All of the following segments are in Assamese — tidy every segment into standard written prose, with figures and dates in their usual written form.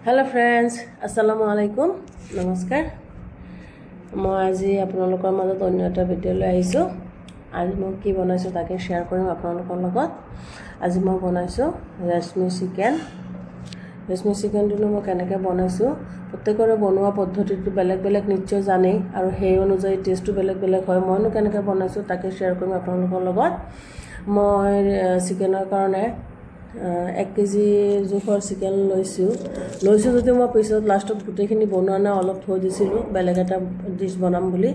हेलो फ्रेंड्स अस्सलामु अलैकुम नमस्कार मैं आज आपनलोকৰ মাজত অন্য এটা ভিডিও লৈ আহিছো आज मैं কি বনাইছো তাকে শেয়ার কৰিম আপোনালোকৰ লগত आज मैं বনাইছো ৰেশমি চিকেনটো মই কেনেকৈ বনাইছো প্ৰত্যেকৰে বনোৱা পদ্ধতিটো বেলেগ বেলেগ নিশ্চয় জানে আৰু সেই অনুযায়ী টেষ্টটো বেলেগ বেলেগ হয় মইনো কেনেকৈ বনাইছো তাকে শেয়ার কৰিম আপোনালোকৰ লগত মই চিকেনৰ কাৰণে 1 কেজি জোখৰ চিকেন লৈছো যদি মই পিছত লাষ্টত গুটেখিনি বনোৱা না অলপ থৈ দিছিলো বেলেগ এটা ডিশ বনাম বুলি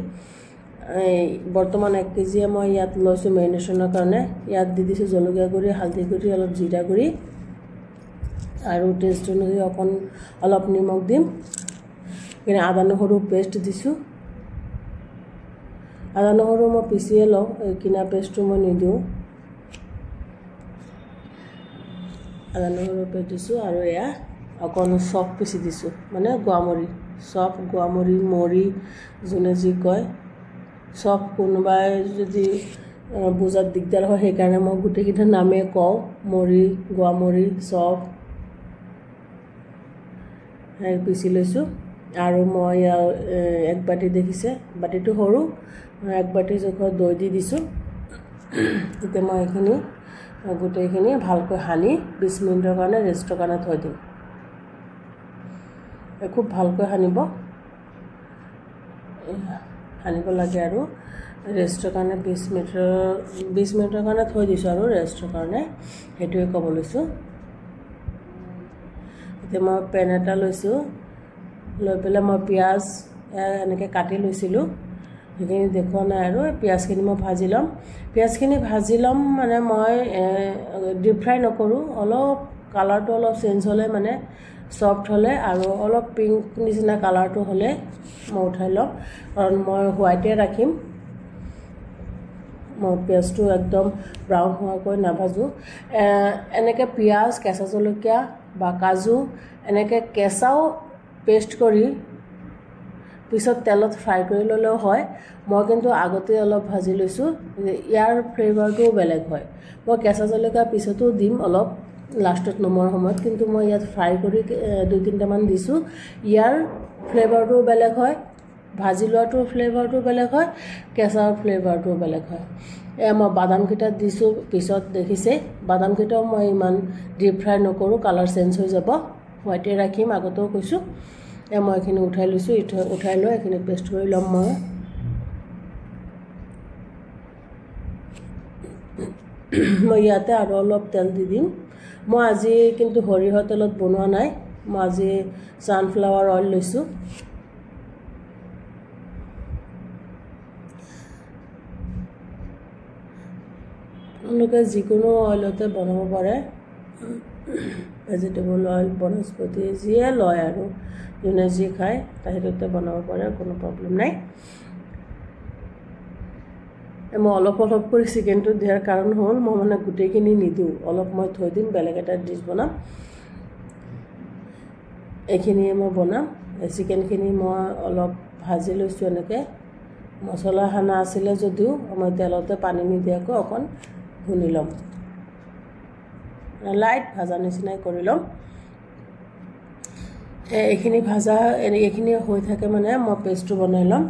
বৰ্তমান 1 কেজি মই ইয়াত লৈছো মেৰিনেশনৰ কাৰণে ইয়াত দি দিছো জলকীয়া গুৰি হালধি গুৰি অলপ জিৰা গুৰি আৰু টেষ্ট অনুযায়ী অলপ নিমখ দিম কিনে আদা নহৰু পেষ্ট দিছো আদা নহৰু মই পিছিয়ে লওঁ কিনা পেষ্টটো মই নিদিও আদা নহৰু পেষ্ট দিছো আৰু এয়া অকণ চপ পিছি দিছো মানে গুৱামৰি মৰি জুনে যি কয় চপ কোনোবাই যদি বুজাত দিগদাৰ হয় সেই কাৰণে মই গুটেকিটা নামে কওঁ মৰি গুৱামৰি চপ এই পিছি লৈছো আৰু মই এক বাটি দেখিছে বাটিটো সৰু এক বাটি জোখৰ দৈ দি দিছো এতে মই এখিনি গুটেখিনি ভালকৈ হানি 20 মিনিটৰ কাৰণে ৰেষ্টৰ কাৰণে থৈ দিম খুব ভালকৈ হানিব লাগে আৰু ৰেষ্টৰ কাৰণে 20 মিনিটৰ কাৰণে থৈ দিছো আৰু ৰেষ্টৰ কাৰণে হেতুৱে ক'ব লৈছো এতে মই পেন এটা লৈছো লৈ পেলে মই পিয়াজ এনেকৈ কাটি লৈছিলো সেইখিনি দেখুৱা নাই আৰু পিয়াজখিনি মই ভাজি লম মানে মই ডিপ ফ্ৰাই নকৰো অলপ কালাৰটো অলপ চেঞ্জ হলে মানে সফট হলে আৰু অলপ পিংক নিচিনা কালাৰটো হলে মই উঠাই লম কাৰণ মই হোৱাইটে ৰাখিম মই পেষ্টটো একদম ব্ৰাউন হোৱাকৈ নাভাজো এনেকৈ পিয়াজ কেঁচা জলকীয়া বা কাজু এনেকৈ কেঁচাও পেষ্ট কৰি পিছত তেলত ফ্ৰাই কৰি ললেও হয় মই কিন্তু আগতে অলপ ভাজি লৈছো ইয়াৰ ফ্লেভাৰটো বেলেগ হয় মই কেঁচা জলকীয়া পিছতো দিম অলপ লাষ্টত নমৰ সময়ত কিন্তু মই ইয়াত ফ্ৰাই কৰি 2-3টা মান দিছো ইয়াৰ ফ্লেভাৰটো বেলেগ হয় ভাজি লোৱাটো ফ্লেভাৰটো বেলেগ হয় কেঁচা ফ্লেভাৰটো বেলেগ হয় মই বাদাম কিটা দিছো পিছত দেখিছে বাদাম কিটাও মই ইমান ডিপ ফ্ৰাই নকৰো কালাৰ চেঞ্জ হৈ যাব হোৱাইটে ৰাখিম আগতেও কৈছো মই এখিনি উঠাই লৈছো উঠাই লৈ এখিনি পেষ্ট কৰি লম মই ইয়াতে আৰু অলপ তেল দি দিম মই আজি কিন্তু হৰিহৰ তেলত বনোৱা নাই মই আজি সানফ্লাৱাৰ অইল লৈছো আপোনালোকে যিকোনো অইলতে বনাব পাৰে ভেজিটেবল অইল বনস্পতি যিয়ে লয় আৰু যোনে যি খায় তাহিৰতে বনাব পাৰে কোনো প্ৰবলেম নাই মই অলপ কৰি চিকেনটো দিয়াৰ কাৰণ হ'ল মই মানে গুটেখিনি নিদু অলপ মই থৈ দিম বেলেগ এটা ডিশ বনাম এখিনি মই বনাম চিকেনখিনি মই অলপ ভাজি লৈছো এনেকৈ মছলা হানা আছিল যদিও মই তেলতে পানী নিদিয়াকৈ অকণ ভুনি লম লাইট ভাজা নিচিনাই কৰি লম এখিনি ভাজা এখিনি হৈ থাকে মানে মই পেষ্টটো বনাই লম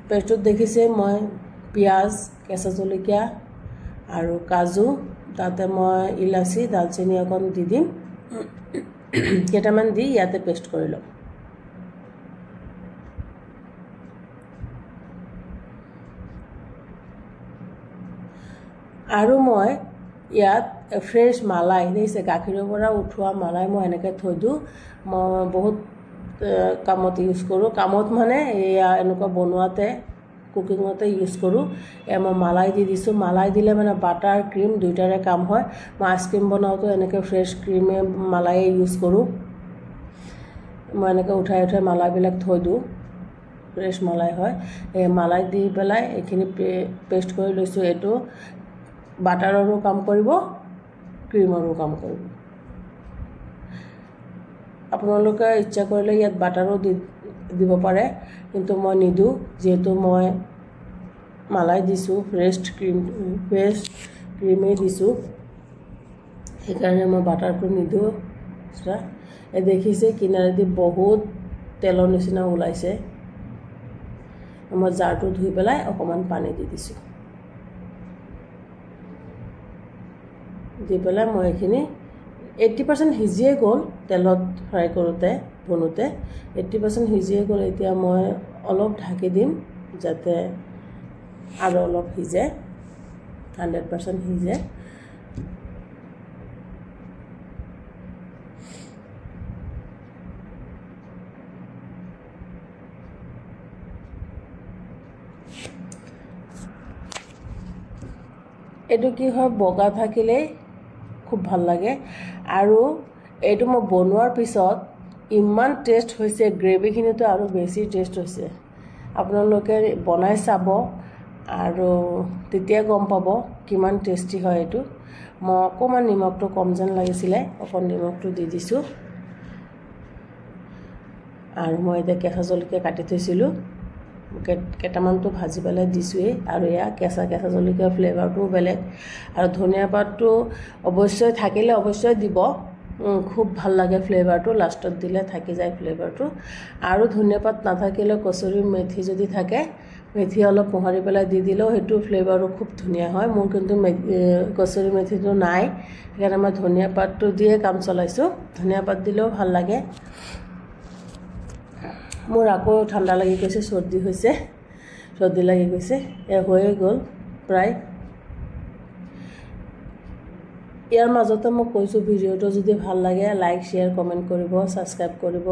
পেষ্টত দেখিছে মই পিয়াজ কেঁচা জলকীয়া আৰু কাজু তাতে মই ইলাচি দালচিনি অকণ দি দিম কেটামান দি ইয়াতে পেষ্ট কৰি লম আৰু মই ইয়াত ফ্ৰেশ মালাই দিছে গাখীৰৰ পৰা উঠোৱা মালাই মই এনেকৈ থৈ দিও মই বহুত কামত ইউজ কৰো কামত মানে এয়া এনেকুৱা বনোৱাতে কুকিংতে ইউজ কৰো মই মালাই দি দিছো মালাই দিলে মানে বাটাৰ ক্ৰীম দুইটাৰে কাম হয় মই আইসক্ৰীম বনাওতে এনেকৈ ফ্ৰেশ ক্ৰীমে মালাই ইউজ কৰো মই এনেকৈ উঠাই মালাইবিলাক থৈ দিও ফ্ৰেশ মালাই হয় এই মালাই দি পেলাই এখিনি পেষ্ট কৰি লৈছো এটো বাটাৰৰো কাম কৰিব ক্ৰীমৰো কাম কৰিব আপোনালোকে ইচ্ছা কৰিলে ইয়াত বাটাৰো দিব পাৰে কিন্তু মই নিদু যেহেতু মই মালাই দিছো ফ্ৰেশ ক্ৰীমে দিছো সেই কাৰণে মই বাটাৰটো নিদু এই দেখিছে কিনাৰেদি বহুত তেলৰ নিচিনা ওলাইছে মই জাৰটো ধুই পেলাই অকমান পানী দি দিছোঁ দি পেলাই মই এখিনি 80% সিজিয়ে গ'ল তেলত ফ্ৰাই কৰোতে বনোতে 80% সিজিয়ে গ'ল এতিয়া মই অলপ ঢাকি দিম যাতে আৰু অলপ সিজে 100% সিজে এটো কি হয় বগা থাকিলে খুব ভাল লাগে আৰু এটো মই বনোৱাৰ পিছত ইমান টেষ্ট হৈছে গ্ৰেভিখিনিটো আৰু বেছি টেষ্ট হৈছে আপোনালোকে বনাই চাব আৰু তেতিয়া গম পাব কিমান টেষ্টি হয় এটো মই অকমান নিমখটো কম যেন লাগিছিলে অকন নিমখটো দি দিছো আৰু মই এটা কেঁচা জলকীয়া কাটি থৈছিলো কেটামানটো ভাজি পেলাই দিছোৱে আৰু ইয়া কেঁচা জলকীয়া ফ্লেভাৰটো বেলেগ আৰু ধনিয়া পাতটো অৱশ্যই থাকিলে অৱশ্যই দিব খুব ভাল লাগে ফ্লেভাৰটো লাষ্টত দিলে থাকি যায় ফ্লেভাৰটো আৰু ধনিয়া পাত নাথাকিলে কচুৰি মেথি যদি থাকে মেথি অলপ মোহাৰি পেলাই দি দিলেও হেতু ফ্লেভাৰটো খুব ধুনিয়া হয় মোৰ কিন্তু কচুৰি মেথিটো নাই সেইকাৰণে মই ধনিয়া পাতটো দিয়ে কাম চলাইছো ধনিয়া পাত দিলেও ভাল লাগে মোৰ আকৌ ঠাণ্ডা লাগি গৈছে সৰ্দি লাগি গৈছে হৈয়ে গ'ল প্ৰায় ইয়াৰ মাজতে মই কৈছো ভিডিওটো যদি ভাল লাগে লাইক শেয়াৰ কমেন্ট কৰিব সাবস্ক্ৰাইব কৰিব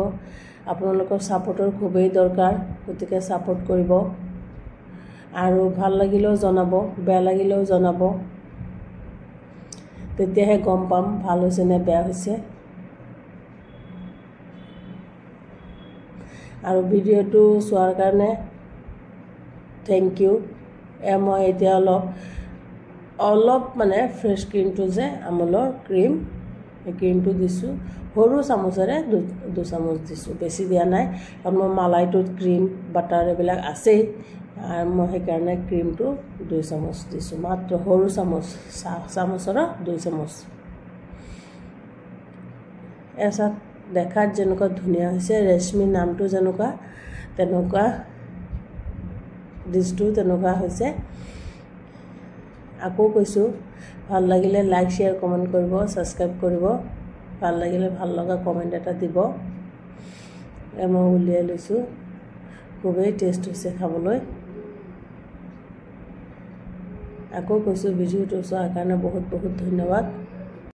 আপোনালোকৰ সাপোৰ্টৰ খুবেই দৰকাৰ গতিকে সাপোৰ্ট কৰিব আৰু ভাল লাগিলেও জনাব বেয়া লাগিলেও জনাব তেতিয়াহে গম পাম ভাল হৈছে নে বেয়া হৈছে আৰু ভিডিওটো চোৱাৰ কাৰণে থ্যাংক ইউ মই এতিয়া অলপ মানে ফ্ৰেশ ক্ৰীমটো যে আমুলৰ ক্ৰীম এই ক্ৰীমটো দিছো সৰু চামুচেৰে 2 চামুচ দিছো বেছি দিয়া নাই কাৰণ মই মালাইটোত ক্ৰীম বাটাৰ এবিলাক আছে আৰু মই সেইকাৰণে ক্ৰীমটো 2 চামুচ দিছো মাত্ৰ সৰু চামুচৰ 2 চামুচ এসা দেখাত যেনেকুৱা ধুনিয়া হৈছে ৰেশমি নামটো যেনেকুৱা তেনেকুৱা দিছটো তেনেকুৱা হৈছে আকৌ কৈছো ভাল লাগিলে লাইক শেয়াৰ কমেন্ট কৰিব সাবস্ক্ৰাইব কৰিব ভাল লাগিলে ভাল লগা কমেন্ট এটা দিব মই উলিয়াই লৈছো খুবেই টেষ্ট হৈছে খাবলৈ আকৌ কৈছো ভিডিওটো চোৱাৰ কাৰণে বহুত বহুত ধন্যবাদ